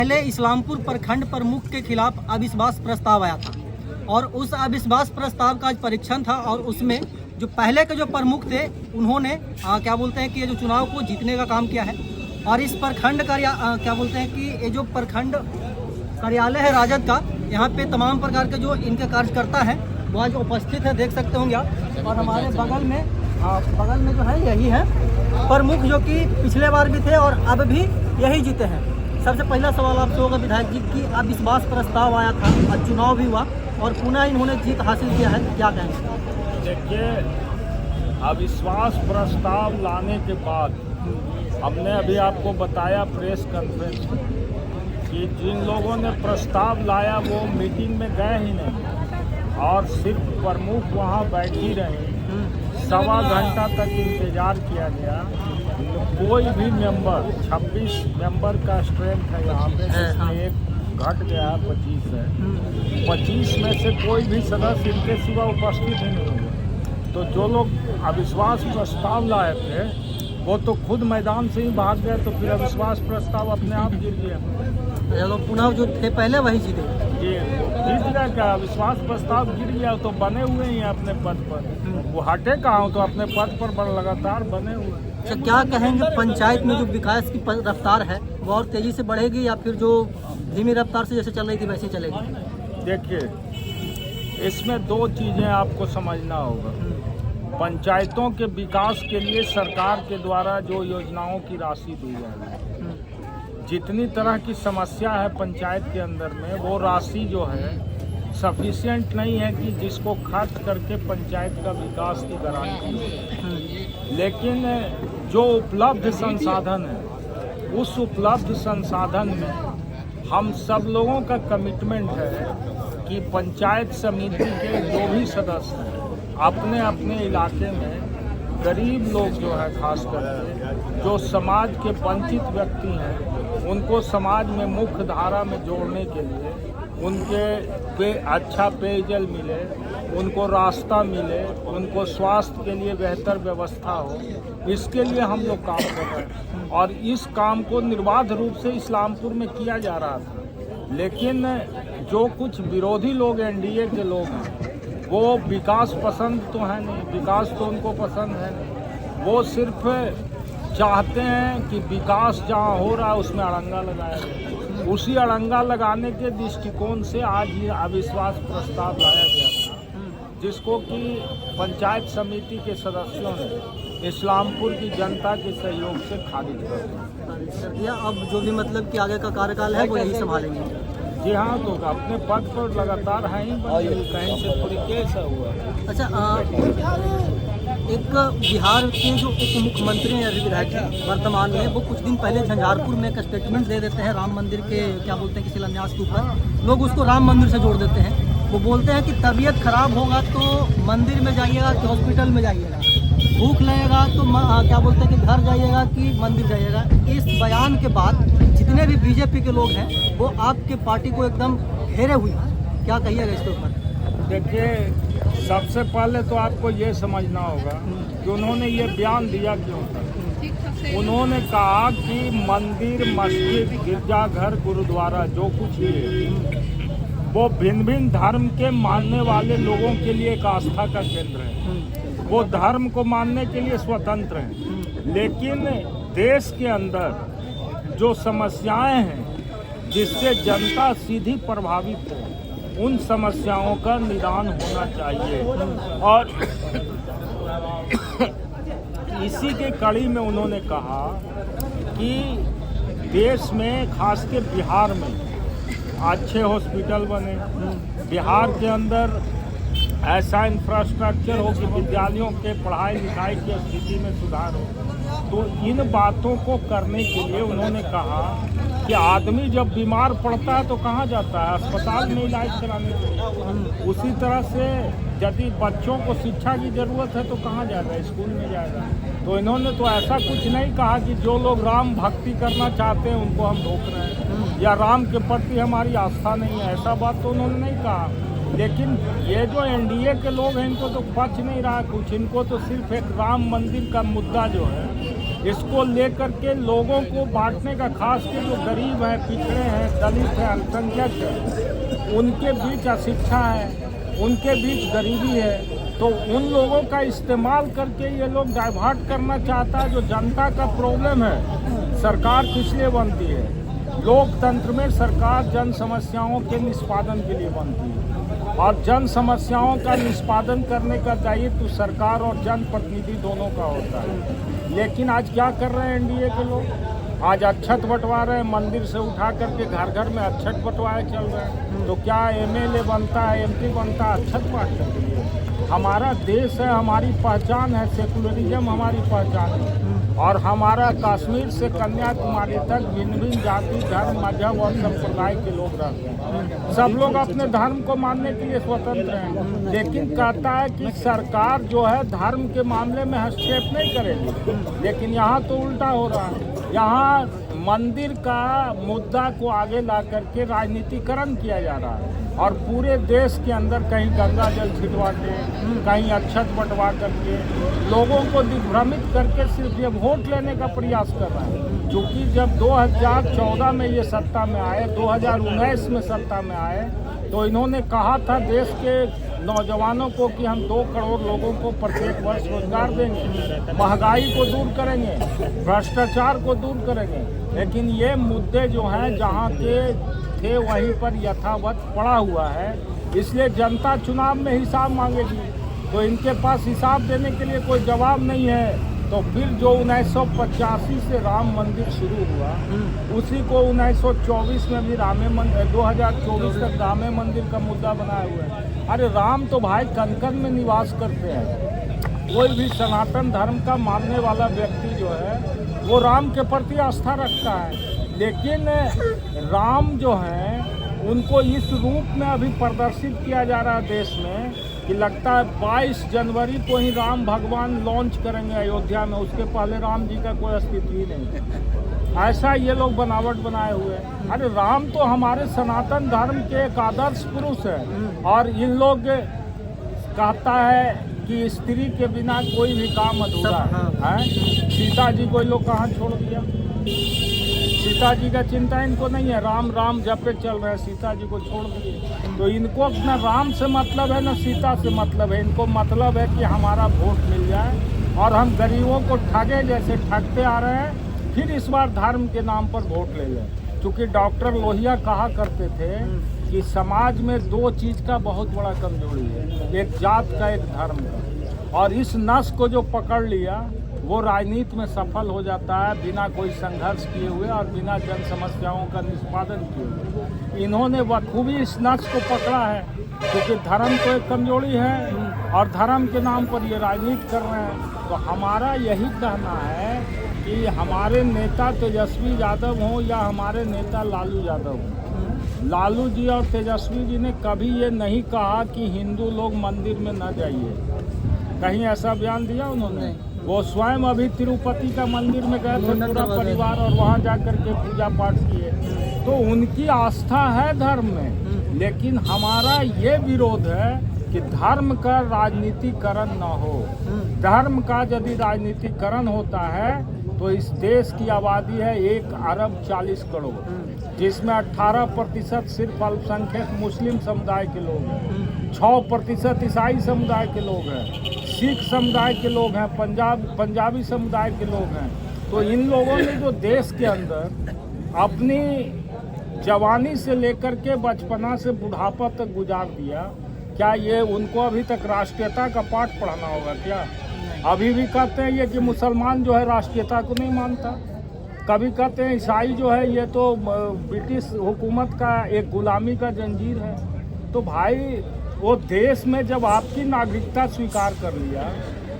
पहले इस्लामपुर प्रखंड प्रमुख के खिलाफ अविश्वास प्रस्ताव आया था और उस अविश्वास प्रस्ताव का आज परीक्षण था और उसमें जो पहले के जो प्रमुख थे उन्होंने क्या बोलते हैं कि ये जो चुनाव को जीतने का काम किया है और इस प्रखंड का क्या बोलते हैं कि ये जो प्रखंड कार्यालय है राजद का, यहाँ पे तमाम प्रकार के जो इनके कार्यकर्ता हैं वो आज उपस्थित है, देख सकते होंगे आप। और हमारे बगल में जो है यही है प्रमुख जो कि पिछले बार भी थे और अब भी यही जीते हैं। सबसे पहला सवाल आपसे होगा विधायक जी की अविश्वास प्रस्ताव आया था और चुनाव भी हुआ और पुनः इन्होंने जीत हासिल किया है, क्या कहेंगे? देखिए, अविश्वास प्रस्ताव लाने के बाद हमने अभी आपको बताया प्रेस कॉन्फ्रेंस में कि जिन लोगों ने प्रस्ताव लाया वो मीटिंग में गए ही नहीं और सिर्फ प्रमुख वहाँ बैठ ही रहे। सवा घंटा तक इंतजार किया गया। कोई भी मेंबर, 26 मेंबर का स्ट्रेंथ है यहाँ पे, जिसमें एक घट गया है 25 है। 25 में से कोई भी सदस्य इनके सिवा उपस्थित ही नहीं हुए। तो जो लोग अविश्वास प्रस्ताव लाए थे वो तो खुद मैदान से ही भाग गए, तो फिर अविश्वास प्रस्ताव अपने आप गिर गया। लोग पुनः जो थे पहले वही जीते। जी, जीत गया क्या? अविश्वास प्रस्ताव गिर गया तो बने हुए ही हैं अपने पद पर। वो हटे कहाँ, तो अपने पद पर लगातार बने हुए। अच्छा, क्या कहेंगे पंचायत में जो विकास की रफ्तार है वो और तेजी से बढ़ेगी या फिर जो धीमी रफ्तार से जैसे चल रही थी वैसे चलेगी? देखिए, इसमें दो चीज़ें आपको समझना होगा। पंचायतों के विकास के लिए सरकार के द्वारा जो योजनाओं की राशि दी जा रही है, जितनी तरह की समस्या है पंचायत के अंदर में, वो राशि जो है सफिशिएंट नहीं है कि जिसको खर्च करके पंचायत का विकास की गारंटी हो। लेकिन जो उपलब्ध संसाधन है, उस उपलब्ध संसाधन में हम सब लोगों का कमिटमेंट है कि पंचायत समिति के जो भी सदस्य हैं अपने अपने इलाके में गरीब लोग जो है, खास करके जो समाज के वंचित व्यक्ति हैं, उनको समाज में मुख्य धारा में जोड़ने के लिए उनके अच्छा पेयजल मिले, उनको रास्ता मिले, उनको स्वास्थ्य के लिए बेहतर व्यवस्था हो, इसके लिए हम लोग काम कर रहे हैं। और इस काम को निर्बाध रूप से इस्लामपुर में किया जा रहा था। लेकिन जो कुछ विरोधी लोग, एनडीए के लोग हैं, वो विकास पसंद तो है नहीं, विकास तो उनको पसंद है नहीं। वो सिर्फ चाहते हैं कि विकास जहाँ हो रहा है उसमें अड़ंगा लगाया जाए। उसी अड़ंगा लगाने के दृष्टिकोण से आज ये अविश्वास प्रस्ताव लाया गया था, जिसको कि पंचायत समिति के सदस्यों ने इस्लामपुर की जनता के सहयोग से खारिज कर दिया। अब जो भी मतलब कि आगे का कार्यकाल है वो यही संभालेंगे। जी हाँ, तो अपने पद पर लगातार हैं ही, कहीं से पूरी केस हुआ। अच्छा, एक बिहार के जो उप मुख्यमंत्री हैं विधायक वर्तमान में, वो कुछ दिन पहले झंझारपुर में एक स्टेटमेंट दे देते हैं राम मंदिर के क्या बोलते हैं कि शिलान्यास के ऊपर। लोग उसको राम मंदिर से जोड़ देते हैं। वो बोलते हैं कि तबीयत खराब होगा तो मंदिर में जाइएगा कि हॉस्पिटल में जाइएगा, भूख लगेगा तो क्या बोलते हैं कि घर जाइएगा कि मंदिर जाइएगा। इस बयान के बाद जितने भी बीजेपी के लोग हैं वो आपके पार्टी को एकदम घेरे हुए हैं, क्या कहिएगा इसके ऊपर? देखिए, सबसे पहले तो आपको ये समझना होगा कि उन्होंने ये बयान दिया क्यों था। उन्होंने कहा कि मंदिर, मस्जिद, गिरजाघर, गुरुद्वारा जो कुछ भी है वो भिन्न भिन्न धर्म के मानने वाले लोगों के लिए एक आस्था का केंद्र है। वो धर्म को मानने के लिए स्वतंत्र हैं। लेकिन देश के अंदर जो समस्याएं हैं जिससे जनता सीधी प्रभावित है, उन समस्याओं का निदान होना चाहिए। और इसी के कड़ी में उन्होंने कहा कि देश में, खास के बिहार में, अच्छे हॉस्पिटल बने, बिहार के अंदर ऐसा इंफ्रास्ट्रक्चर हो कि विद्यालयों के पढ़ाई लिखाई की स्थिति में सुधार हो। तो इन बातों को करने के लिए उन्होंने कहा कि आदमी जब बीमार पड़ता है तो कहाँ जाता है? अस्पताल में इलाज कराने के लिए। उसी तरह से यदि बच्चों को शिक्षा की ज़रूरत है तो कहाँ जाएगा? स्कूल में जाएगा। तो इन्होंने तो ऐसा कुछ नहीं कहा कि जो लोग राम भक्ति करना चाहते हैं उनको हम रोक रहे हैं या राम के प्रति हमारी आस्था नहीं है, ऐसा बात तो उन्होंने नहीं कहा। लेकिन ये जो एनडीए के लोग हैं इनको तो पच नहीं रहा कुछ। इनको तो सिर्फ एक राम मंदिर का मुद्दा जो है इसको लेकर के लोगों को बांटने का, खास के जो गरीब हैं, पिछड़े हैं, दलित हैं, अल्पसंख्यक हैं, उनके बीच अशिक्षा है, उनके बीच गरीबी है, तो उन लोगों का इस्तेमाल करके ये लोग डाइवर्ट करना चाहता है। जो जनता का प्रॉब्लम है, सरकार किस लिए बनती है? लोकतंत्र में सरकार जन समस्याओं के निष्पादन के लिए बनती है, और जन समस्याओं का निष्पादन करने का दायित्व सरकार और जनप्रतिनिधि दोनों का होता है। लेकिन आज क्या कर रहे हैं एनडीए के लोग? आज अक्षत बंटवा रहे हैं, मंदिर से उठा करके घर घर में अक्षत बंटवाए चल रहे हैं। तो क्या एमएलए बनता है, एमपी बनता है अक्षत बांटने के लिए? हमारा देश है, हमारी पहचान है, सेकुलरिज्म हमारी पहचान है, और हमारा कश्मीर से कन्याकुमारी तक भिन्न भिन्न जाति, धर्म, मजहब और संप्रदाय के लोग रहते हैं। सब लोग अपने धर्म को मानने के लिए स्वतंत्र हैं, लेकिन कहता है कि सरकार जो है धर्म के मामले में हस्तक्षेप नहीं करेगी। लेकिन यहाँ तो उल्टा हो रहा है। यहाँ मंदिर का मुद्दा को आगे ला करके राजनीतिकरण किया जा रहा है, और पूरे देश के अंदर कहीं गंगा जल छिटवा के, कहीं अक्षत बंटवा करके लोगों को दिग्भ्रमित करके सिर्फ ये वोट लेने का प्रयास कर रहा है। क्योंकि जब 2014 में ये सत्ता में आए, 2019 में सत्ता में आए, तो इन्होंने कहा था देश के नौजवानों को कि हम 2 करोड़ लोगों को प्रत्येक वर्ष रोजगार देंगे, महंगाई को दूर करेंगे, भ्रष्टाचार को दूर करेंगे। लेकिन ये मुद्दे जो हैं जहाँ के थे वहीं पर यथावत पड़ा हुआ है। इसलिए जनता चुनाव में हिसाब मांगेगी, तो इनके पास हिसाब देने के लिए कोई जवाब नहीं है। तो फिर जो 1985 से राम मंदिर शुरू हुआ, उसी को 1924 में भी 2024 तक राम मंदिर का मुद्दा बनाया हुआ है। अरे राम तो भाई कन-कन में निवास करते हैं। कोई भी सनातन धर्म का मानने वाला व्यक्ति जो है वो राम के प्रति आस्था रखता है। लेकिन राम जो हैं उनको इस रूप में अभी प्रदर्शित किया जा रहा है देश में कि लगता है 22 जनवरी को ही राम भगवान लॉन्च करेंगे अयोध्या में, उसके पहले राम जी का कोई अस्तित्व ही नहीं। ऐसा ये लोग बनावट बनाए हुए हैं। अरे राम तो हमारे सनातन धर्म के एक आदर्श पुरुष है, और इन लोग कहता है कि स्त्री के बिना कोई भी काम अधूरा है। सीता जी को लोग कहाँ छोड़ दिया? सीता जी का चिंता इनको नहीं है, राम राम जपे चल रहे हैं, सीता जी को छोड़ दिए। तो इनको न राम से मतलब है न सीता से मतलब है, इनको मतलब है कि हमारा वोट मिल जाए और हम गरीबों को ठगे जैसे ठगते आ रहे हैं, फिर इस बार धर्म के नाम पर वोट ले लें। क्योंकि डॉक्टर लोहिया कहा करते थे कि समाज में 2 चीज़ का बहुत बड़ा कमजोरी है, एक जात का, एक धर्म का। और इस नस को जो पकड़ लिया वो राजनीति में सफल हो जाता है, बिना कोई संघर्ष किए हुए और बिना जन समस्याओं का निष्पादन किए हुए। इन्होंने बखूबी इस नस को पकड़ा है, क्योंकि धर्म तो एक कमजोरी है और धर्म के नाम पर ये राजनीति कर रहे हैं। तो हमारा यही कहना है कि हमारे नेता तेजस्वी यादव हों या हमारे नेता लालू यादव हों, लालू जी और तेजस्वी जी ने कभी ये नहीं कहा कि हिंदू लोग मंदिर में न जाइए। कहीं ऐसा बयान दिया उन्होंने? वो स्वयं अभी तिरुपति का मंदिर में गए थे पूरा परिवार, और वहाँ जाकर के पूजा पाठ किए। तो उनकी आस्था है धर्म में, लेकिन हमारा ये विरोध है कि धर्म का राजनीतिकरण न हो। धर्म का यदि राजनीतिकरण होता है तो इस देश की आबादी है 1 अरब 40 करोड़, जिसमें 18% सिर्फ अल्पसंख्यक मुस्लिम समुदाय के लोग हैं, 6% ईसाई समुदाय के लोग हैं, सिख समुदाय के लोग हैं, पंजाबी समुदाय के लोग हैं। तो इन लोगों ने जो देश के अंदर अपनी जवानी से लेकर के बचपना से बुढ़ापा तक गुजार दिया, क्या ये उनको अभी तक राष्ट्रीयता का पाठ पढ़ाना होगा क्या? अभी भी कहते हैं ये कि मुसलमान जो है राष्ट्रीयता को नहीं मानता, कभी कहते हैं ईसाई जो है ये तो ब्रिटिश हुकूमत का एक गुलामी का जंजीर है। तो भाई वो देश में जब आपकी नागरिकता स्वीकार कर लिया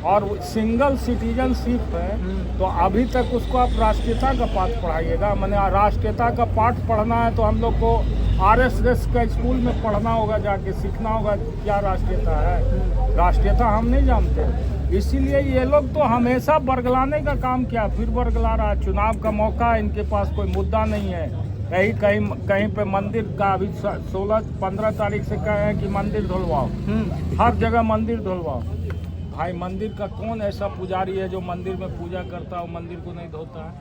और सिंगल सिटीजनशिप है, तो अभी तक उसको आप राष्ट्रीयता का पाठ पढ़ाइएगा? मैंने राष्ट्रीयता का पाठ पढ़ना है तो हम लोग को आरएसएस का स्कूल में पढ़ना होगा, जाके सीखना होगा क्या राष्ट्रीयता है। राष्ट्रीयता हम नहीं जानते, इसीलिए ये लोग तो हमेशा बरगलाने का काम किया, फिर बरगला रहा। चुनाव का मौका है, इनके पास कोई मुद्दा नहीं है। कहीं पे मंदिर का अभी 16-15 तारीख से कहे हैं कि मंदिर धुलवाओ, हर जगह मंदिर धुलवाओ। भाई मंदिर का कौन ऐसा पुजारी है जो मंदिर में पूजा करता है और मंदिर को नहीं धोता है?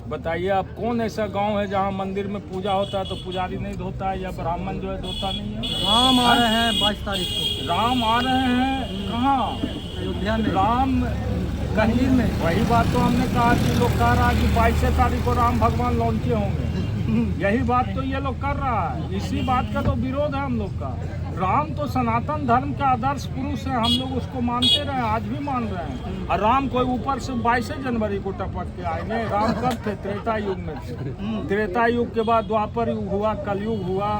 बताइए आप, कौन ऐसा गांव है जहां मंदिर में पूजा होता है तो पुजारी नहीं धोता है या ब्राह्मण जो है धोता नहीं है? राम आ रहे हैं 22 तारीख को, राम आ रहे हैं कहाँ? अयोध्या में, राम मंदिर में। वही बात तो हमने कहा कि लोग कह रहा है कि 22 तारीख को राम भगवान लौंचे होंगे। यही बात तो ये लोग कर रहा है, इसी बात का तो विरोध है हम लोग का। राम तो सनातन धर्म के आदर्श पुरुष है, हम लोग उसको मानते रहे, आज भी मान रहे हैं। और राम कोई ऊपर से 22 जनवरी को टपक के आएंगे? राम कब थे? त्रेता युग में थे। त्रेता युग के बाद द्वापर युग हुआ, कलयुग हुआ,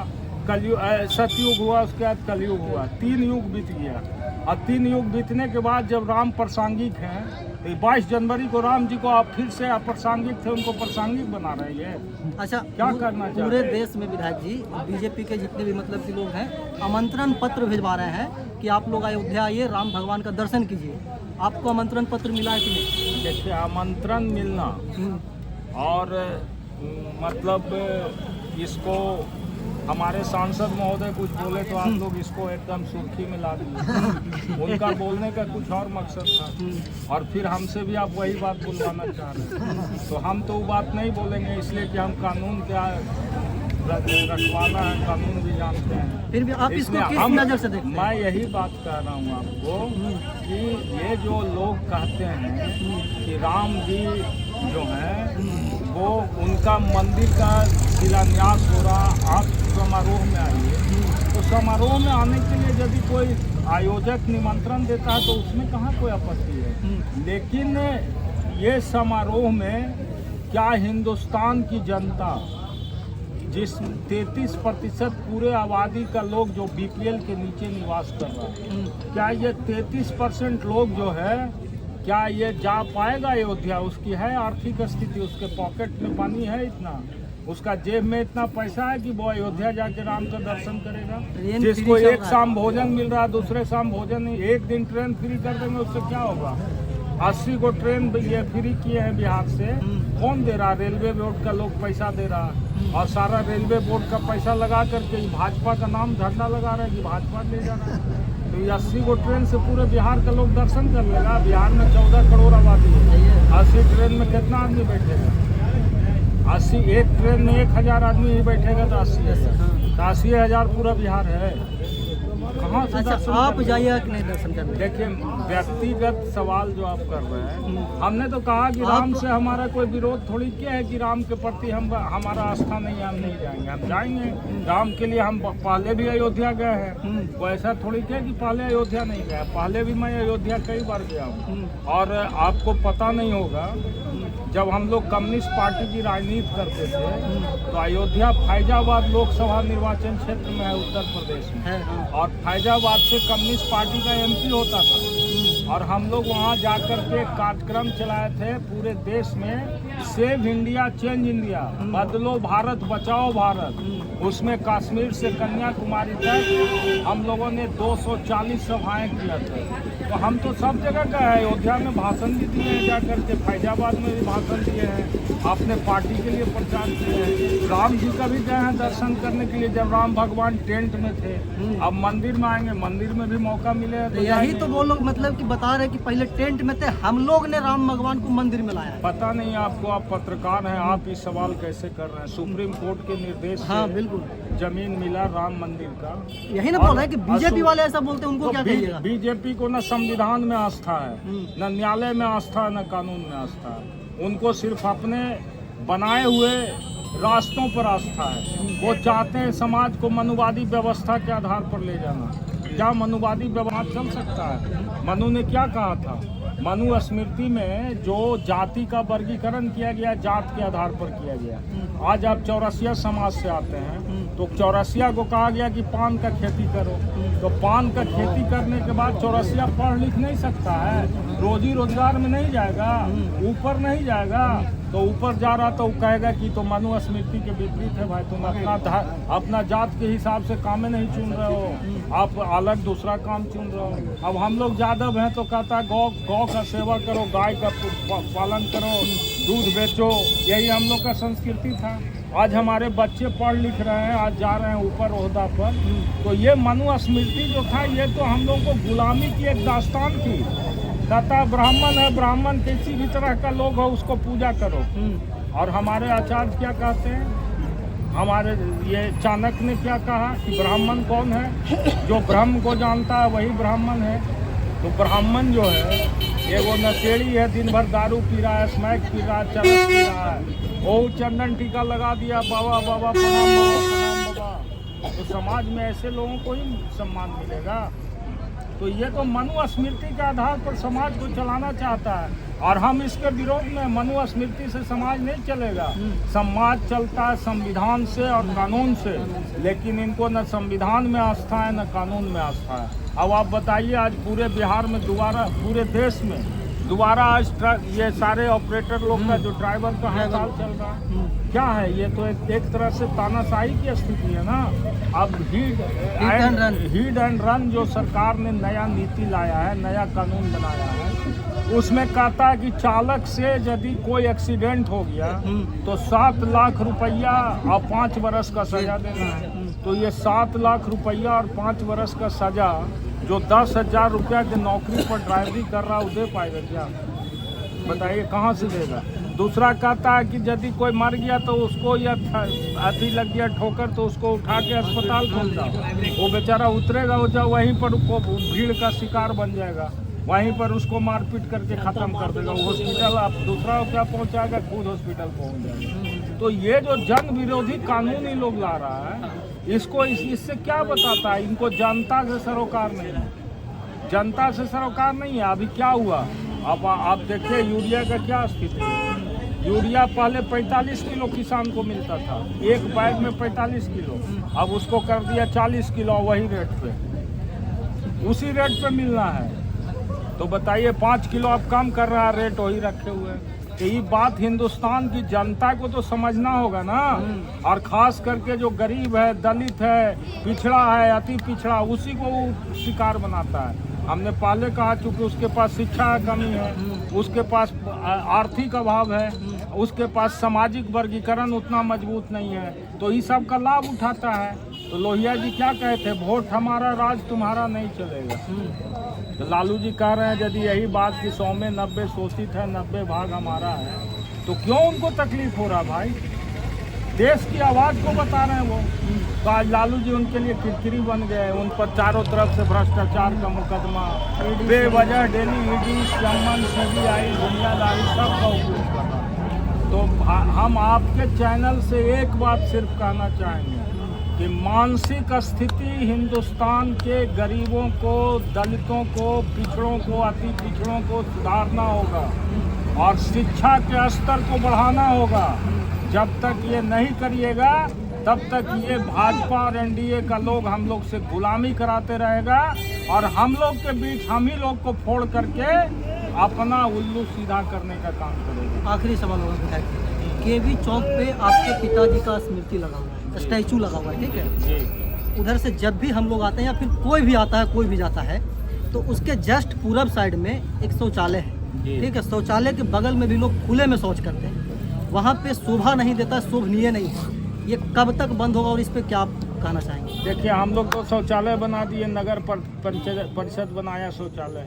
सतयुग हुआ, उसके बाद कलयुग हुआ। 3 युग बीत गया। और 3 युग बीतने के बाद जब राम प्रासंगिक हैं, तो 22 जनवरी को राम जी को आप फिर से अप्रासंगिक थे, उनको प्रासंगिक बना रहे हैं। अच्छा, क्या करना चाहिए? पूरे देश में विधायक जी बीजेपी के जितने भी मतलब के लोग हैं आमंत्रण पत्र भिजवा रहे हैं कि आप लोग अयोध्या आइए, राम भगवान का दर्शन कीजिए। आपको आमंत्रण पत्र मिला है कि नहीं? देखिए, आमंत्रण मिलना और मतलब इसको हमारे सांसद महोदय कुछ बोले तो आप लोग इसको एकदम सुर्खी में ला दिए। उनका बोलने का कुछ और मकसद था और फिर हमसे भी आप वही बात बुलवाना चाह रहे हैं। तो हम तो वो बात नहीं बोलेंगे, इसलिए कि हम कानून क्या रखवाला है, कानून भी जानते हैं। फिर भी आप इसको किस नज़र से देखते हैं? मैं यही बात कह रहा हूँ आपको कि ये जो लोग कहते हैं कि राम जी जो हैं वो उनका मंदिर का शिलान्यास हो रहा, आप समारोह में आइए। तो समारोह में आने के लिए यदि कोई आयोजक निमंत्रण देता है तो उसमें कहाँ कोई आपत्ति है। लेकिन ये समारोह में क्या हिंदुस्तान की जनता, जिस 33% पूरे आबादी का लोग जो बीपीएल के नीचे निवास कर रहा है, क्या ये 33% लोग जो है क्या ये जा पाएगा अयोध्या? उसकी है आर्थिक स्थिति, उसके पॉकेट में पानी है इतना, उसका जेब में इतना पैसा है कि वो अयोध्या जाके राम का दर्शन करेगा? जिसको एक शाम भोजन मिल रहा है, दूसरे शाम भोजन नहीं, एक दिन ट्रेन फ्री कर देंगे, उससे क्या होगा? 80 को ट्रेन ये फ्री किए हैं बिहार से, कौन दे रहा? रेलवे बोर्ड का लोग पैसा दे रहा है और सारा रेलवे बोर्ड का पैसा लगा करके भाजपा का नाम झंडा लगा रहा है कि भाजपा ले जा रहा है। तो ये 80 को ट्रेन से पूरे बिहार का लोग दर्शन कर लेगा। बिहार में 14 करोड़ आबादी है, 80 ट्रेन में कितना आदमी बैठेगा? 80 एक ट्रेन में 1000 आदमी ही बैठेगा तो 80,000 पूरा बिहार है। कहाँ से अच्छा, आप जाइए कि नहीं दर्शन करने? देखिए, व्यक्तिगत सवाल जो आप कर रहे हैं, हमने तो कहा कि राम से हमारा कोई विरोध थोड़ी किया है कि राम के प्रति हमारा आस्था नहीं है, हम नहीं जाएंगे। हम जाएंगे राम के लिए। हम पहले भी अयोध्या गए हैं, वो ऐसा थोड़ी किया कि पहले अयोध्या नहीं गया। पहले भी मैं अयोध्या कई बार गया हूँ। और आपको पता नहीं होगा, जब हम लोग कम्युनिस्ट पार्टी की राजनीति करते थे तो अयोध्या फैजाबाद लोकसभा निर्वाचन क्षेत्र में है, उत्तर प्रदेश में, और फैजाबाद से कम्युनिस्ट पार्टी का एमपी होता था। और हम लोग वहाँ जाकर के कार्यक्रम चलाए थे पूरे देश में, सेव इंडिया चेंज इंडिया, बदलो भारत बचाओ भारत। उसमें कश्मीर से कन्याकुमारी तक हम लोगों ने 240 सभाएं किया था। तो हम तो सब जगह गए हैं, अयोध्या में भाषण भी दिए हैं, जाकर के फैजाबाद में भी भाषण दिए हैं, अपने पार्टी के लिए प्रचार किए हैं। राम जी का भी गए हैं दर्शन करने के लिए, जब राम भगवान टेंट में थे। अब मंदिर में आएंगे, मंदिर में भी मौका मिले तो यही तो वो लोग मतलब कि बता रहे कि पहले टेंट में थे, हम लोग ने राम भगवान को मंदिर में लाया। पता नहीं आपको, आप पत्रकार हैं, आप इस सवाल कैसे कर रहे हैं? सुप्रीम कोर्ट के निर्देश से जमीन मिला राम मंदिर का, यही ना बोल रहे हैं कि बीजेपी वाले ऐसा बोलते हैं, उनको क्या कहिएगा? बीजेपी को न संविधान में आस्था है, न न्यायालय में आस्था है, न कानून में आस्था है। उनको सिर्फ अपने बनाए हुए रास्तों पर आस्था है। वो चाहते हैं समाज को मनुवादी व्यवस्था के आधार पर ले जाना। क्या मनुवादी व्यवहार चल सकता है? मनु ने क्या कहा था? मनु स्मृति में जो जाति का वर्गीकरण किया गया, जात के आधार पर किया गया। आज आप चौरसिया समाज से आते हैं तो चौरसिया को कहा गया कि पान का खेती करो, तो पान का खेती करने के बाद चौरसिया पढ़ लिख नहीं सकता है, रोजी रोजगार में नहीं जाएगा, ऊपर नहीं जाएगा। तो ऊपर जा रहा तो कहेगा कि तो मनु स्मृति के विपरीत है भाई, तुम अपना जात के हिसाब से काम नहीं चुन रहे हो, आप अलग दूसरा काम चुन रहे हो। अब हम लोग यादव हैं तो कहता है गौ का सेवा करो, गाय का पालन करो, दूध बेचो, यही हम लोग का संस्कृति था। आज हमारे बच्चे पढ़ लिख रहे हैं, आज जा रहे हैं ऊपर ओहदा पर। तो ये मनुस्मृति जो था, ये तो हम लोगों को गुलामी की एक दास्तान थी। कहता ब्राह्मण है, ब्राह्मण किसी भी तरह का लोग हो उसको पूजा करो। और हमारे आचार्य क्या कहते हैं, हमारे ये चाणक्य ने क्या कहा कि ब्राह्मण कौन है? जो ब्रह्म को जानता है वही ब्राह्मण है। तो ब्राह्मण जो है ये वो नशेड़ी है, दिन भर दारू पी रहा है, स्मैक पी रहा है, चरस पी रहा है, वो चंदन टीका लगा दिया, बाबा बाबा प्रणाम बाबा प्रणाम बाबा। तो समाज में ऐसे लोगों को ही सम्मान मिलेगा। तो ये तो मनुस्मृति के आधार पर समाज को चलाना चाहता है और हम इसके विरोध में। मनुस्मृति से समाज नहीं चलेगा, समाज चलता है संविधान से और कानून से। लेकिन इनको न संविधान में आस्था है न कानून में आस्था है। अब आप बताइए, आज पूरे बिहार में दोबारा, पूरे देश में दोबारा आज ट्रक, ये सारे ऑपरेटर लोग का जो ड्राइवर का हड़ताल चल रहा है, क्या है ये? तो एक तरह से तानाशाही की स्थिति है ना। अब हिट एंड रन जो सरकार ने नया नीति लाया है, नया कानून बनाया है, उसमें कहता है कि चालक से यदि कोई एक्सीडेंट हो गया तो 7 लाख रुपया और 5 वर्ष का सजा देना है। तो ये 7 लाख रुपया और 5 वर्ष का सजा जो 10,000 रुपया की नौकरी पर ड्राइवरी कर रहा है वो दे पाएगा क्या? बताइए कहाँ से देगा? दूसरा कहता है कि यदि कोई मर गया तो उसको या अति लग गया ठोकर तो उसको उठा के अस्पताल पहुँचाओ। वो बेचारा उतरेगा, वो जब वहीं पर भीड़ का शिकार बन जाएगा, वहीं पर उसको मारपीट करके ख़त्म कर देगा। हॉस्पिटल आप दूसरा को क्या पहुँचाएगा, खुद हॉस्पिटल पहुँच जाएगा। तो ये जो जन विरोधी कानून ही लोग ला रहा है, इसको इससे क्या बताता है? इनको जनता से सरोकार नहीं है, जनता से सरोकार नहीं है। अभी क्या हुआ अब आप देखिए, यूरिया का क्या स्थिति है। यूरिया पहले 45 किलो किसान को मिलता था, एक बैग में 45 किलो, अब उसको कर दिया 40 किलो, वही रेट पे, उसी रेट पे मिलना है। तो बताइए 5 किलो अब कम कर रहा है, रेट वही रखे हुए हैं। तो ये बात हिंदुस्तान की जनता को तो समझना होगा ना। और खास करके जो गरीब है, दलित है, पिछड़ा है, अति पिछड़ा, उसी को वो शिकार बनाता है। हमने पहले कहा चूँकि उसके पास शिक्षा की कमी है, उसके पास आर्थिक अभाव है, उसके पास सामाजिक वर्गीकरण उतना मजबूत नहीं है, तो ये सब का लाभ उठाता है। तो लोहिया जी क्या कहे थे, वोट हमारा राज तुम्हारा नहीं चलेगा। तो लालू जी कह रहे हैं यदि यही बात कि 100 में 90 शोषित है, 90 भाग हमारा है, तो क्यों उनको तकलीफ हो रहा भाई? देश की आवाज़ को बता रहे हैं वो। तो आज लालू जी उनके लिए किरकिरी बन गए, उन पर चारों तरफ से भ्रष्टाचार का मुकदमा, बेवजह डेली ईडी, समन, सीबीआई, दुनियादारी सब का उपयोग कर रहा है। तो हम आपके चैनल से एक बात सिर्फ कहना चाहेंगे कि मानसिक स्थिति हिंदुस्तान के गरीबों को, दलितों को, पिछड़ों को, अति पिछड़ों को सुधारना होगा और शिक्षा के स्तर को बढ़ाना होगा। जब तक ये नहीं करिएगा तब तक ये भाजपा और एनडीए का लोग हम लोग से गुलामी कराते रहेगा और हम लोग के बीच हम ही लोग को फोड़ करके अपना उल्लू सीधा करने का काम करेगा। आखिरी सवाल होगा विधायक, केवी चौक पे आपके पिताजी का स्मृति लगा हुआ है, स्टैचू लगा हुआ है, ठीक है? उधर से जब भी हम लोग आते हैं या फिर कोई भी आता है, कोई भी जाता है, तो उसके जस्ट पूरब साइड में एक शौचालय है, ठीक है? शौचालय के बगल में भी लोग खुले में शौच करते हैं, वहाँ पे शोभा नहीं देता, शोभनीय नहीं है। ये कब तक बंद होगा और इस पे क्या आप कहना चाहेंगे? देखिए, हम लोग तो शौचालय बना दिए, नगर परिषद बनाया शौचालय,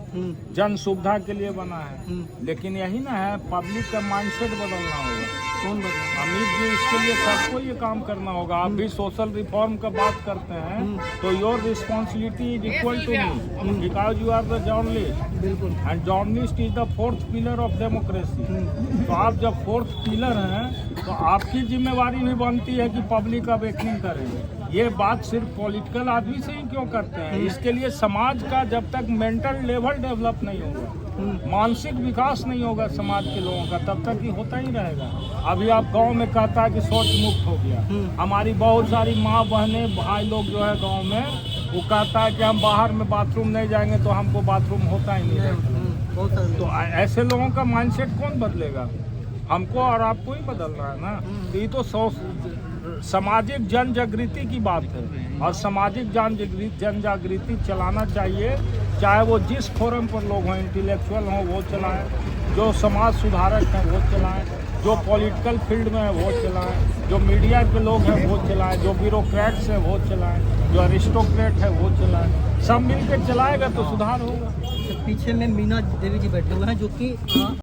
जन सुविधा के लिए बना है, लेकिन यही ना है, पब्लिक का माइंडसेट बदलना होगा। कौन बदला? अमित जी, इसके लिए सबको ये काम करना होगा। आप भी सोशल रिफॉर्म का बात करते हैं, तो your responsibility is equal to me because you are the journalist. बिल्कुल। And journalist is the 4th pillar of democracy. तो आप जब 4th पिलर हैं तो आपकी जिम्मेवारी भी बनती है कि पब्लिक अवेकनिंग करें। ये बात सिर्फ पॉलिटिकल आदमी से ही क्यों करते हैं? इसके लिए समाज का जब तक मेंटल लेवल डेवलप नहीं होगा, मानसिक विकास नहीं होगा समाज के लोगों का, तब तक ये होता ही रहेगा। अभी आप गांव में कहता है कि शौच मुक्त हो गया, हमारी बहुत सारी माँ बहनें भाई लोग जो है गांव में, वो कहता है कि हम बाहर में बाथरूम नहीं जाएंगे तो हमको बाथरूम होता ही नहीं है। तो ऐसे लोगों का माइंडसेट कौन बदलेगा? हमको और आपको ही बदलना है ना। तो ये तो सामाजिक जन जागृति की बात है और सामाजिक जन जागृति चलाना चाहिए। चाहे वो जिस फोरम पर लोग हों, इंटेलेक्चुअल हों वो चलाएं, जो समाज सुधारक हैं वो चलाएं, जो पॉलिटिकल फील्ड में है वो चलाएं, जो मीडिया के लोग हैं वो चलाएं, जो ब्यूरोक्रेट्स हैं वो चलाएं, जो अरिस्टोक्रेट है वो चलाएं। सब मिलकर चलाएगा तो सुधार होगा। पीछे में मीना देवी जी बैठे हुए हैं जो कि